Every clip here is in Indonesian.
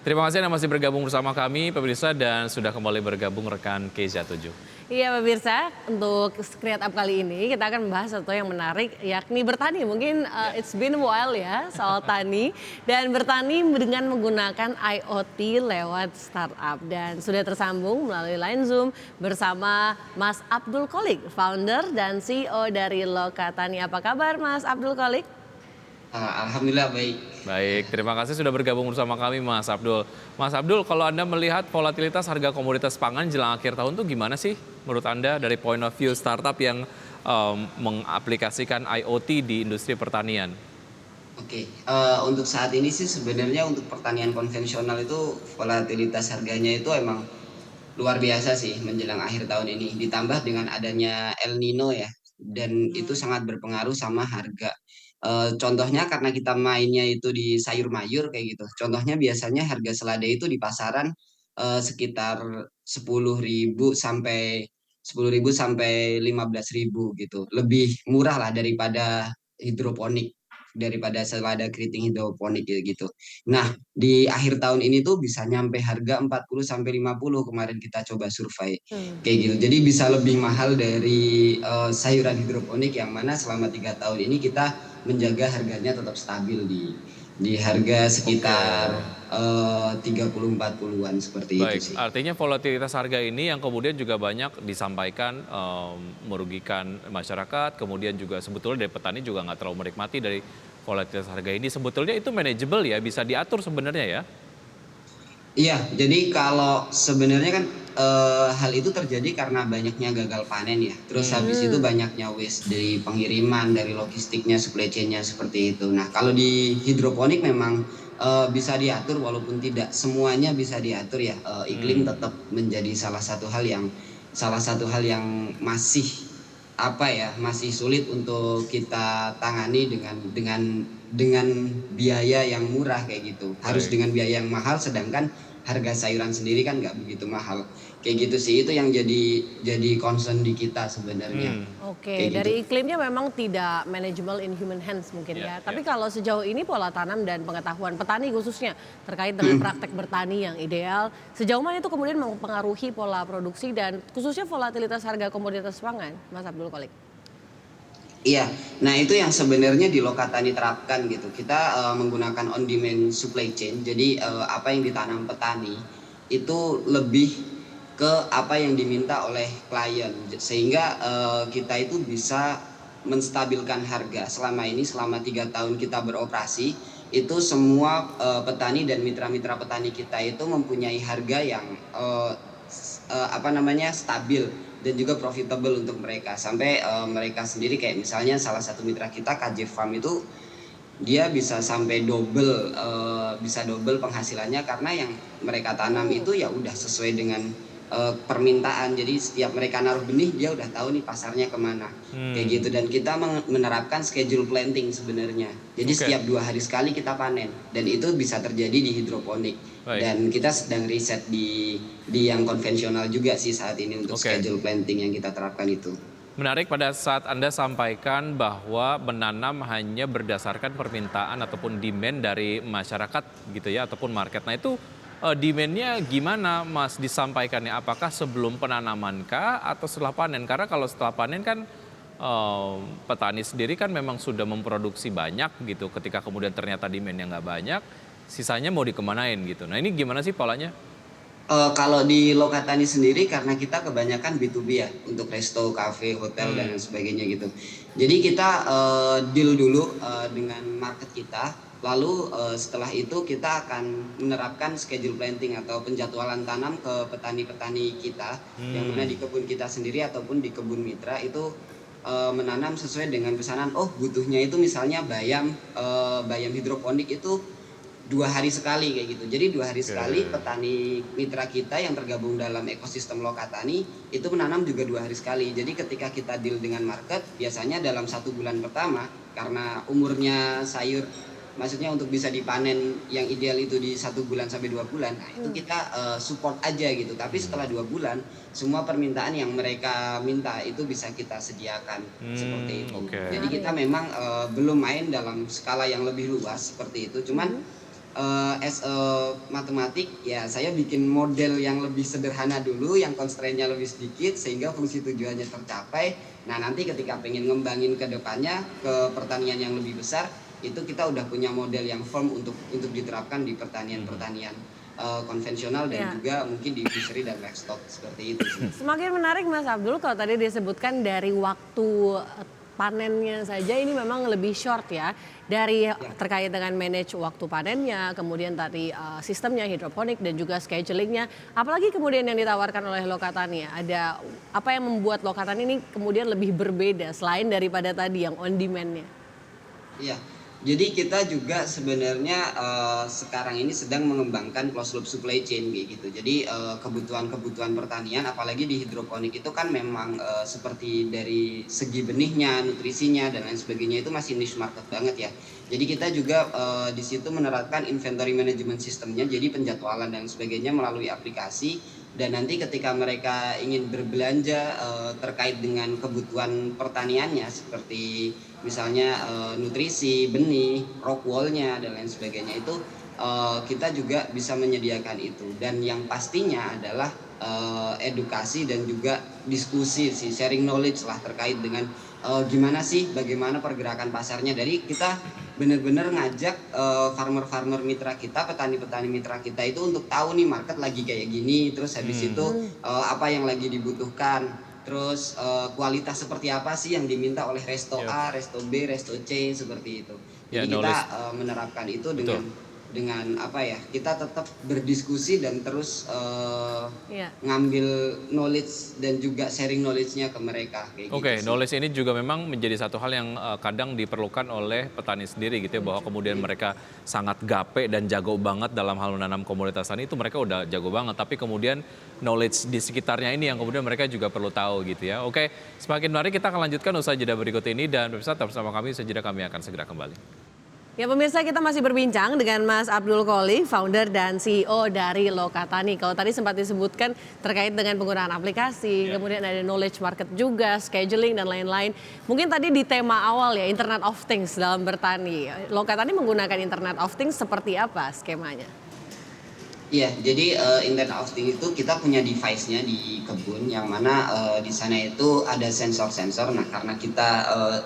Terima kasih Anda masih bergabung bersama kami, pemirsa, dan sudah kembali bergabung rekan KZ7. Iya pemirsa, untuk Create Up kali ini kita akan membahas sesuatu yang menarik yakni bertani. Mungkin Ya. it's been a while ya soal tani dan bertani dengan menggunakan IoT lewat startup. Dan sudah tersambung melalui line Zoom bersama Mas Abdul Qolik, founder dan CEO dari Lokatani. Apa kabar Mas Abdul Qolik? Alhamdulillah baik. Baik, terima kasih sudah bergabung bersama kami Mas Abdul. Mas Abdul, kalau Anda melihat volatilitas harga komoditas pangan jelang akhir tahun tuh gimana sih menurut Anda dari point of view startup yang mengaplikasikan IoT di industri pertanian? Oke, untuk saat ini sih sebenarnya untuk pertanian konvensional itu volatilitas harganya itu emang luar biasa sih menjelang akhir tahun ini. Ditambah dengan adanya El Nino ya, dan itu sangat berpengaruh sama harga. Contohnya karena kita mainnya itu di sayur mayur kayak gitu. Contohnya biasanya harga selada itu di pasaran sekitar 10.000 sampai 15.000 gitu. Lebih murah lah daripada hidroponik, daripada selada keriting hidroponik gitu. Nah, di akhir tahun ini tuh bisa nyampe harga 40 sampai 50 kemarin kita coba survei kayak gitu. Jadi bisa lebih mahal dari sayuran hidroponik yang mana selama 3 tahun ini kita menjaga harganya tetap stabil di harga sekitar Oke. 30-40-an seperti itu Baik, sih. artinya volatilitas harga ini yang kemudian juga banyak disampaikan merugikan masyarakat, kemudian juga sebetulnya dari petani juga nggak terlalu menikmati dari volatilitas harga ini. Sebetulnya itu manageable ya, bisa diatur sebenarnya ya? Iya, jadi kalau sebenarnya kan hal itu terjadi karena banyaknya gagal panen ya. Terus habis itu banyaknya waste dari pengiriman, dari logistiknya, supply chain-nya seperti itu. Nah, kalau di hidroponik memang bisa diatur walaupun tidak semuanya bisa diatur ya. Iklim Hmm, tetap menjadi salah satu hal yang masih apa ya, masih sulit untuk kita tangani dengan biaya yang murah kayak gitu. Harus baik. dengan biaya yang mahal sedangkan harga sayuran sendiri kan nggak begitu mahal. Kayak gitu sih, itu yang jadi concern di kita sebenarnya. Hmm, Oke, Kayak gitu. dari iklimnya memang tidak manageable in human hands mungkin ya, ya. ya. Tapi kalau sejauh ini pola tanam dan pengetahuan petani khususnya terkait dengan praktek bertani yang ideal, sejauh mana itu kemudian mempengaruhi pola produksi dan khususnya volatilitas harga komoditas pangan, Mas Abdul Qolik? Iya, nah itu yang sebenarnya di Lokatani terapkan gitu. Kita menggunakan on demand supply chain. Jadi apa yang ditanam petani itu lebih ke apa yang diminta oleh klien, sehingga kita itu bisa menstabilkan harga. Selama ini selama 3 tahun kita beroperasi itu semua petani dan mitra-mitra petani kita itu mempunyai harga yang apa namanya stabil dan juga profitable untuk mereka, sampai mereka sendiri kayak misalnya salah satu mitra kita KJ Farm itu dia bisa double penghasilannya karena yang mereka tanam itu ya udah sesuai dengan permintaan. Jadi setiap mereka naruh benih dia udah tahu nih pasarnya kemana kayak Hmm, gitu. Dan kita menerapkan schedule planting sebenarnya. Jadi oke, setiap 2 hari sekali kita panen dan itu bisa terjadi di hidroponik. baik. Dan kita sedang riset di yang konvensional juga sih saat ini untuk Oke. schedule planting yang kita terapkan itu. Menarik pada saat Anda sampaikan bahwa menanam hanya berdasarkan permintaan ataupun demand dari masyarakat gitu ya, ataupun market. Nah itu demand-nya gimana Mas disampaikannya? Apakah sebelum penanaman kah atau setelah panen? Karena kalau setelah panen kan petani sendiri kan memang sudah memproduksi banyak gitu. Ketika kemudian ternyata demand-nya nggak banyak, sisanya mau dikemanain gitu. Nah ini gimana sih polanya? Kalau di Lokatani sendiri karena kita kebanyakan B2B ya, untuk resto, cafe, hotel dan lain Hmm, sebagainya gitu. Jadi kita deal dulu dengan market kita, lalu setelah itu kita akan menerapkan schedule planting atau penjadwalan tanam ke petani-petani kita, yang mana hmm, di kebun kita sendiri ataupun di kebun mitra itu menanam sesuai dengan pesanan. Oh, butuhnya itu misalnya bayam hidroponik itu 2 hari sekali kayak gitu. Jadi 2 hari sekali oke. petani mitra kita yang tergabung dalam ekosistem Lokatani itu menanam juga 2 hari sekali. Jadi ketika kita deal dengan market, biasanya dalam 1 bulan pertama karena umurnya sayur, maksudnya untuk bisa dipanen yang ideal itu di 1 bulan sampai 2 bulan. Nah itu kita support aja gitu. Tapi setelah 2 bulan, semua permintaan yang mereka minta itu bisa kita sediakan seperti itu. Oke. Jadi kita Menarik. memang belum main dalam skala yang lebih luas seperti itu. Cuman as a matematik ya saya bikin model yang lebih sederhana dulu, yang constraint-nya lebih sedikit sehingga fungsi tujuannya tercapai. Nah nanti ketika pengen ngembangin ke depannya ke pertanian yang lebih besar, itu kita udah punya model yang firm untuk diterapkan di pertanian-pertanian konvensional dan Ya. juga mungkin di fishery dan livestock seperti itu sih. Semakin menarik Mas Abdul kalau tadi disebutkan dari waktu panennya saja ini memang lebih short ya. Dari Ya. terkait dengan manage waktu panennya, kemudian tadi sistemnya hidroponik dan juga schedulingnya. Apalagi kemudian yang ditawarkan oleh Lokatani ya. Ada apa yang membuat Lokatani ini kemudian lebih berbeda selain daripada tadi yang on demand-nya? Iya, jadi kita juga sebenarnya sekarang ini sedang mengembangkan closed loop supply chain kayak gitu. Jadi kebutuhan-kebutuhan pertanian, apalagi di hidroponik itu kan memang seperti dari segi benihnya, nutrisinya dan lain sebagainya itu masih niche market banget ya. Jadi kita juga di situ menerapkan inventory management sistemnya, jadi penjadwalan dan sebagainya melalui aplikasi. Dan nanti ketika mereka ingin berbelanja terkait dengan kebutuhan pertaniannya seperti misalnya nutrisi, benih, rock wall-nya dan lain sebagainya itu kita juga bisa menyediakan itu. Dan yang pastinya adalah edukasi dan juga diskusi sih, sharing knowledge lah terkait dengan gimana sih bagaimana pergerakan pasarnya. Dari kita benar-benar ngajak farmer-farmer mitra kita, petani-petani mitra kita itu untuk tahu nih market lagi kayak gini, terus habis itu apa yang lagi dibutuhkan. Terus kualitas seperti apa sih yang diminta oleh resto Ya, A, resto B, resto C seperti itu. ya Jadi kita knowledge. menerapkan itu Betul. dengan apa ya? Kita tetap berdiskusi dan terus Iya. ngambil knowledge dan juga sharing knowledge-nya ke mereka kayak gitu Oke, sih. knowledge ini juga memang menjadi satu hal yang kadang diperlukan oleh petani sendiri gitu ya, bahwa kemudian mereka sangat gape dan jago banget dalam hal menanam komoditas tani itu mereka udah jago banget, tapi kemudian knowledge di sekitarnya ini yang kemudian mereka juga perlu tahu gitu ya. Oke, semakin menarik kita akan lanjutkan usai jeda berikut ini dan pemirsa tetap bersama kami, usai jeda kami akan segera kembali. Ya pemirsa kita masih berbincang dengan Mas Abdul Qolik, founder dan CEO dari Lokatani. Kalau tadi sempat disebutkan terkait dengan penggunaan aplikasi, kemudian ada knowledge market juga, scheduling dan lain-lain. Mungkin tadi di tema awal ya, Internet of Things dalam bertani. Lokatani menggunakan Internet of Things seperti apa skemanya? Iya, jadi Internet of Things itu kita punya device-nya di kebun yang mana di sana itu ada sensor-sensor. Nah, karena kita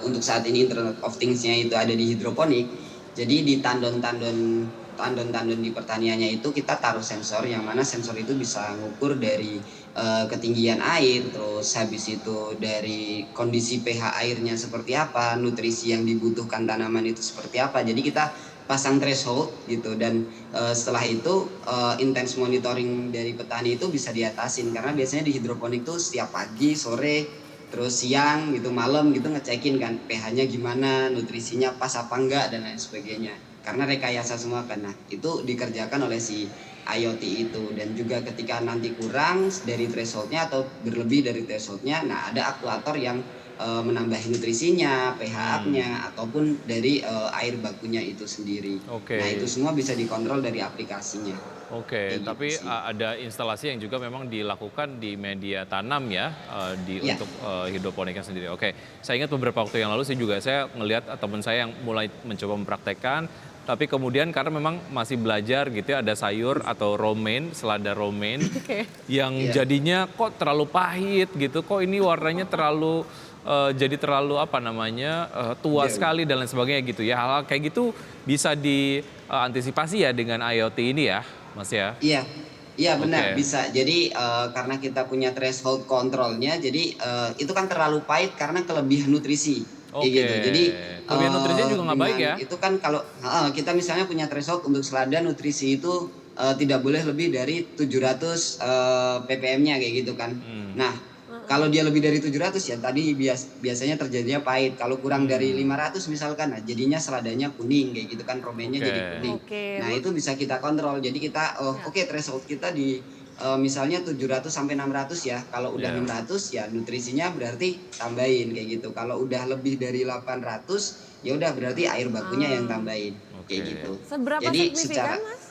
untuk saat ini Internet of Things-nya itu ada di hidroponik, jadi di tandon-tandon di pertaniannya itu kita taruh sensor yang mana sensor itu bisa ngukur dari ketinggian air, terus habis itu dari kondisi pH airnya seperti apa, nutrisi yang dibutuhkan tanaman itu seperti apa. Jadi kita pasang threshold gitu dan setelah itu intense monitoring dari petani itu bisa diatasin karena biasanya di hidroponik tuh setiap pagi, sore, terus siang gitu, malam gitu ngecekin kan pH-nya gimana, nutrisinya pas apa enggak dan lain sebagainya. Karena rekayasa semua kan. Nah, itu dikerjakan oleh si IoT itu dan juga ketika nanti kurang dari thresholdnya atau berlebih dari thresholdnya, nah ada aktuator yang menambah nutrisinya, pH up-nya ataupun dari air bakunya itu sendiri. Oke. Nah, itu semua bisa dikontrol dari aplikasinya. Oke, Kayak gitu tapi sih. ada instalasi yang juga memang dilakukan di media tanam ya, Iya. untuk hidroponiknya sendiri. Oke, saya ingat beberapa waktu yang lalu saya ngelihat teman saya yang mulai mencoba mempraktekkan, tapi kemudian karena memang masih belajar gitu ya, ada sayur atau romaine, selada romaine, Oke. yang Iya. jadinya kok terlalu pahit gitu, kok ini warnanya terlalu jadi terlalu apa namanya tua Iya. sekali dan lain sebagainya gitu ya. Hal-hal kayak gitu bisa diantisipasi ya dengan IoT ini ya, Mas ya. Iya, iya benar Oke. bisa. Jadi karena kita punya threshold kontrolnya, jadi itu kan terlalu pahit karena kelebihan nutrisi, kayak Oke. gitu. Jadi Kelebihan nutrisinya juga nggak baik dengan ya? itu kan kalau kita misalnya punya threshold untuk selada nutrisi itu tidak boleh lebih dari 700 ppm-nya kayak gitu kan. Nah, kalau dia lebih dari 700 ya tadi biasanya terjadinya pahit. Kalau kurang dari 500 misalkan, nah jadinya seladanya kuning kayak gitu kan, romaine-nya Oke. jadi kuning. Oke. Nah, itu bisa kita kontrol. Jadi kita Ya. oke threshold kita di misalnya 700 sampai 600 ya. Kalau udah Ya. 600 ya nutrisinya berarti tambahin kayak gitu. Kalau udah lebih dari 800 ya udah berarti air bakunya yang tambahin kayak Oke. gitu. Seberapa Jadi signifikan secara Mas?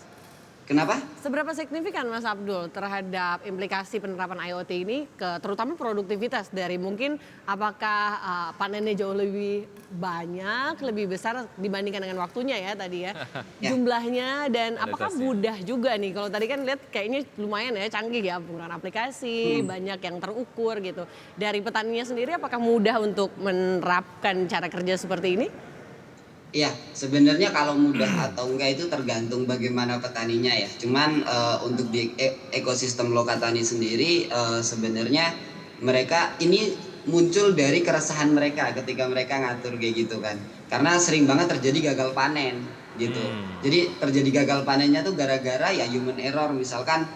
Kenapa? Seberapa signifikan Mas Abdul terhadap implikasi penerapan IoT ini terutama produktivitas dari mungkin apakah panennya jauh lebih banyak, lebih besar dibandingkan dengan waktunya ya tadi ya Ya. jumlahnya dan apakah Kualitasnya. mudah juga nih kalau tadi kan lihat kayaknya lumayan ya canggih ya penggunaan aplikasi banyak yang terukur gitu. Dari petaninya sendiri apakah mudah untuk menerapkan cara kerja seperti ini? Iya, sebenarnya kalau mudah atau enggak itu tergantung bagaimana petaninya ya. Cuman untuk di ekosistem Lokatani sendiri sebenarnya mereka ini muncul dari keresahan mereka ketika mereka ngatur kayak gitu kan. Karena sering banget terjadi gagal panen gitu. Jadi terjadi gagal panennya tuh gara-gara ya human error, misalkan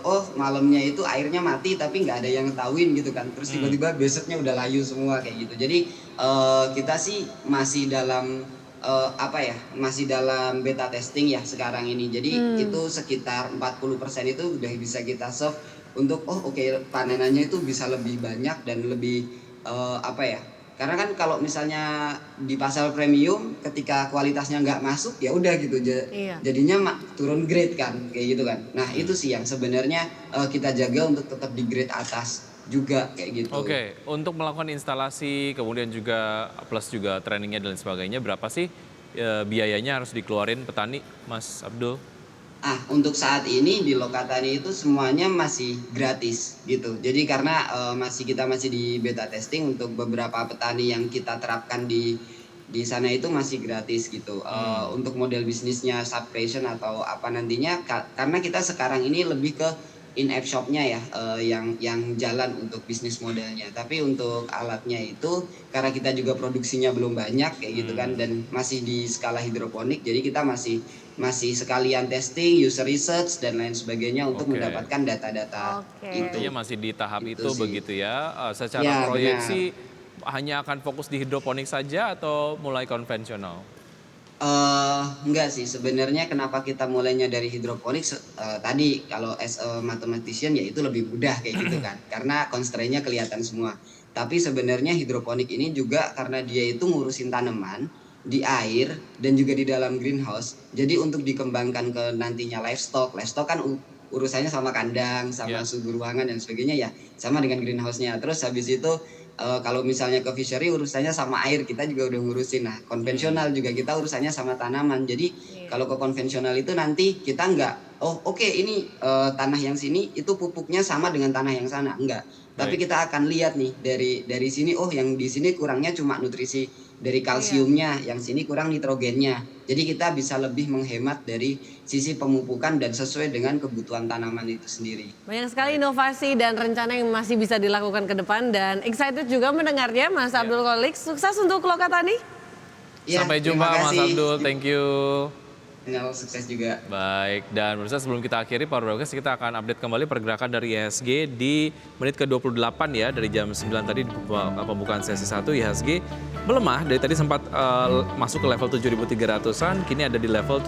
oh malamnya itu airnya mati tapi nggak ada yang ngetahuin gitu kan, terus tiba-tiba besoknya udah layu semua kayak gitu. Jadi kita sih masih dalam masih dalam beta testing ya sekarang ini. Jadi itu sekitar 40% itu udah bisa kita solve untuk panenannya itu bisa lebih banyak dan lebih karena kan kalau misalnya di pasar premium ketika kualitasnya nggak masuk ya udah gitu Iya. jadinya turun grade kan kayak gitu kan. Nah itu sih yang sebenarnya kita jaga untuk tetap di grade atas juga kayak gitu. Oke, untuk melakukan instalasi kemudian juga plus juga trainingnya dan sebagainya berapa sih biayanya harus dikeluarin petani, Mas Abdul? Untuk saat ini di Lokatani itu semuanya masih gratis gitu. Jadi karena kita masih di beta testing, untuk beberapa petani yang kita terapkan di sana itu masih gratis gitu. Untuk model bisnisnya subscription atau apa nantinya karena kita sekarang ini lebih ke in-app shop-nya ya yang jalan untuk bisnis modelnya. Tapi untuk alatnya itu karena kita juga produksinya belum banyak kayak gitu kan dan masih di skala hidroponik, jadi kita masih sekalian testing, user research dan lain sebagainya untuk Oke. mendapatkan data-data Oke. itu. Artinya masih di tahap Gitu itu sih. begitu ya. Secara Ya, proyeksi hanya akan fokus di hidroponik saja atau mulai konvensional? Enggak sih, sebenarnya kenapa kita mulainya dari hidroponik tadi kalau as a mathematician ya itu lebih mudah kayak gitu kan. Karena constraint-nya kelihatan semua. Tapi sebenarnya hidroponik ini juga karena dia itu ngurusin tanaman di air dan juga di dalam greenhouse. Jadi untuk dikembangkan ke nantinya livestock kan urusannya sama kandang, sama Ya. suhu ruangan dan sebagainya ya, sama dengan greenhouse-nya. Terus habis itu kalau misalnya ke fishery urusannya sama air, kita juga udah ngurusin. Nah, konvensional juga kita urusannya sama tanaman. Jadi kalau ke konvensional itu nanti kita nggak, ini tanah yang sini itu pupuknya sama dengan tanah yang sana, enggak. Tapi Baik. kita akan lihat nih dari sini, yang di sini kurangnya cuma nutrisi dari kalsiumnya, yang sini kurang nitrogennya. Jadi kita bisa lebih menghemat dari sisi pemupukan dan sesuai dengan kebutuhan tanaman itu sendiri. Banyak sekali inovasi dan rencana yang masih bisa dilakukan ke depan dan excited juga mendengarnya Mas Abdul Qolik. Sukses untuk Lokatani. Ya, Sampai jumpa terima Mas kasih. Abdul, thank you. Channel sukses juga. Baik, dan pemirsa sebelum kita akhiri Power Brokers, kita akan update kembali pergerakan dari IHSG di menit ke-28 ya. Dari jam 9 tadi di pembukaan sesi 1 IHSG melemah. Dari tadi sempat masuk ke level 7.300-an, kini ada di level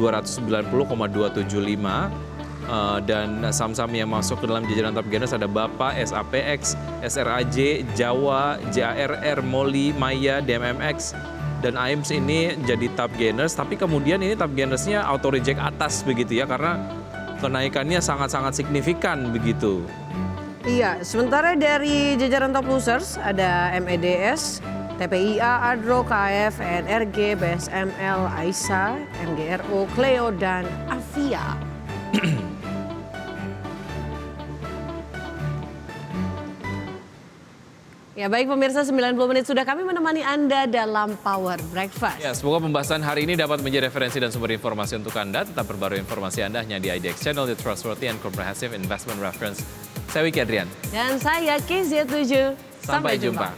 7.290,275. Dan saham-saham yang masuk ke dalam jajaran top gainers ada Bapa, SAPX, SRAJ, Jawa, JARR, Moli, Maya, DMMX, dan AIMS ini jadi top gainers. Tapi kemudian ini top gainersnya auto reject atas begitu ya, karena kenaikannya sangat-sangat signifikan begitu. Iya, sementara dari jajaran top losers ada MEDS, TPIA, Adro, KF, NRG, BSML, AISA, MGRO, Cleo, dan Avia. Ya baik pemirsa, 90 menit sudah kami menemani Anda dalam Power Breakfast. Ya, semoga pembahasan hari ini dapat menjadi referensi dan sumber informasi untuk Anda. Tetap perbarui informasi Anda hanya di IDX Channel, the trustworthy and comprehensive investment reference. Saya Wiki Adrian. Dan saya KZ7. Sampai jumpa.